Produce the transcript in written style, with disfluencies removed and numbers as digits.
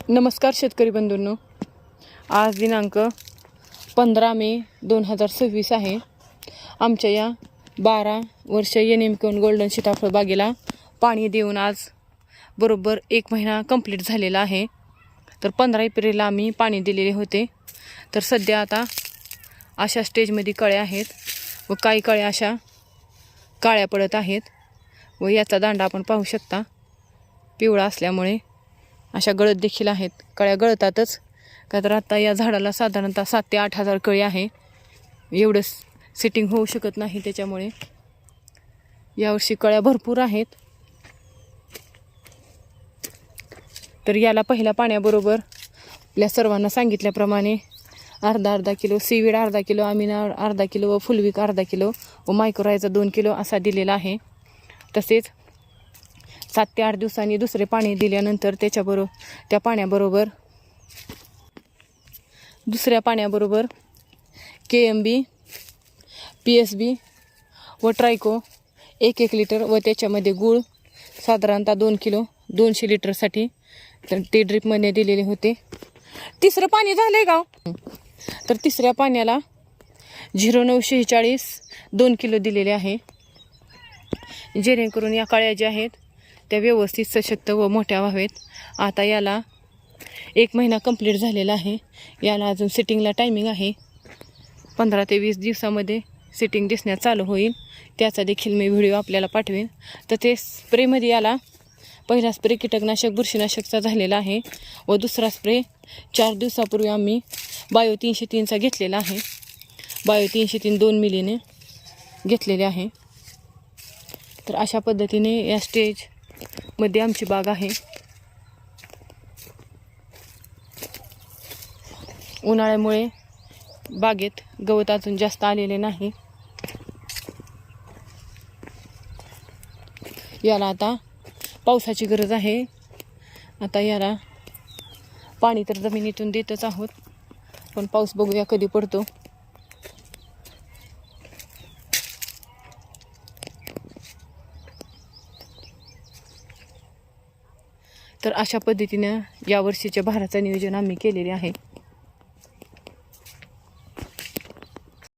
नमस्कार शेतकरी बंधूंनो, आज दिनांक 15 मे 2026 आहे. आमच्या या 12 वर्ष NM गोल्डन सीताफळ बागेला पाणी देऊन आज बरोबर 1 महिना कंप्लीट झालेला आहे. तर 15 एप्रिलला आम्ही पाणी दिलेले होते. तर सध्या आता अशा स्टेजमध्ये कळ्या आहेत व काही कळ्या अशा काळ्या पडत आहेत व याचा दांडा आपण पाहू शकता. पिवळा असल्यामुळे अशा गळत देखील आहेत. कळ्या गळतातच का तर आता या झाडाला साधारणतः 7 ते 8 हजार कळी आहे. एवढं सेटिंग होऊ शकत नाही, त्याच्यामुळे यावर्षी कळ्या भरपूर आहेत. तर याला पहिल्या पाण्याबरोबर आपल्या सर्वांना सांगितल्याप्रमाणे अर्धा किलो सीवीड, अर्धा किलो अमिना, अर्धा किलो व फुलविक अर्धा किलो व मायक्रोरायझा 2 किलो असा दिलेला आहे. तसेच 7 ते 8 दिवसांनी दुसरे पाणी दिल्यानंतर त्या पाण्याबरोबर दुसऱ्या पाण्याबरोबर KMB, PSB व ट्रायको 1 लिटर व त्याच्यामध्ये गूळ साधारणतः 2 किलो 200 लिटरसाठी तर ते ड्रिपमध्ये दिलेले होते. तिसरं पाणी झालंय का? तर तिसऱ्या पाण्याला 0946 2 किलो दिलेले आहे, जेणेकरून या कळ्या ज्या आहेत त्या व्यवस्थित सशक्त व मोठ्या व्हावेत. आता याला 1 महिना कंप्लीट झालेला आहे. याला अजून सेटिंगला टायमिंग आहे. 15 ते 20 दिवसामध्ये सेटिंग दिसण्यास चालू होईल. त्याचा देखील मी व्हिडिओ आपल्याला पाठवेन. तर ते स्प्रेमध्ये याला पहिला स्प्रे कीटकनाशक बुरशीनाशकचा झालेला आहे व दुसरा स्प्रे 4 दिवसापूर्वी आम्ही बायो 303चा घेतलेला आहे. बायो 303 2 मिलीने घेतलेले आहे. तर अशा पद्धतीने या स्टेजमध्ये आमची बाग आहे. उन्हाळ्यामुळे बागेत गवत अजून जास्त आलेले नाही. याला आता पावसाची गरज आहे. आता याला पाणी तर जमिनीतून देतच आहोत, पण पाऊस बघूया कधी पडतो. तर अशा पद्धतीने यावर्षीच्या भाराचं नियोजन आम्ही केलेले आहे.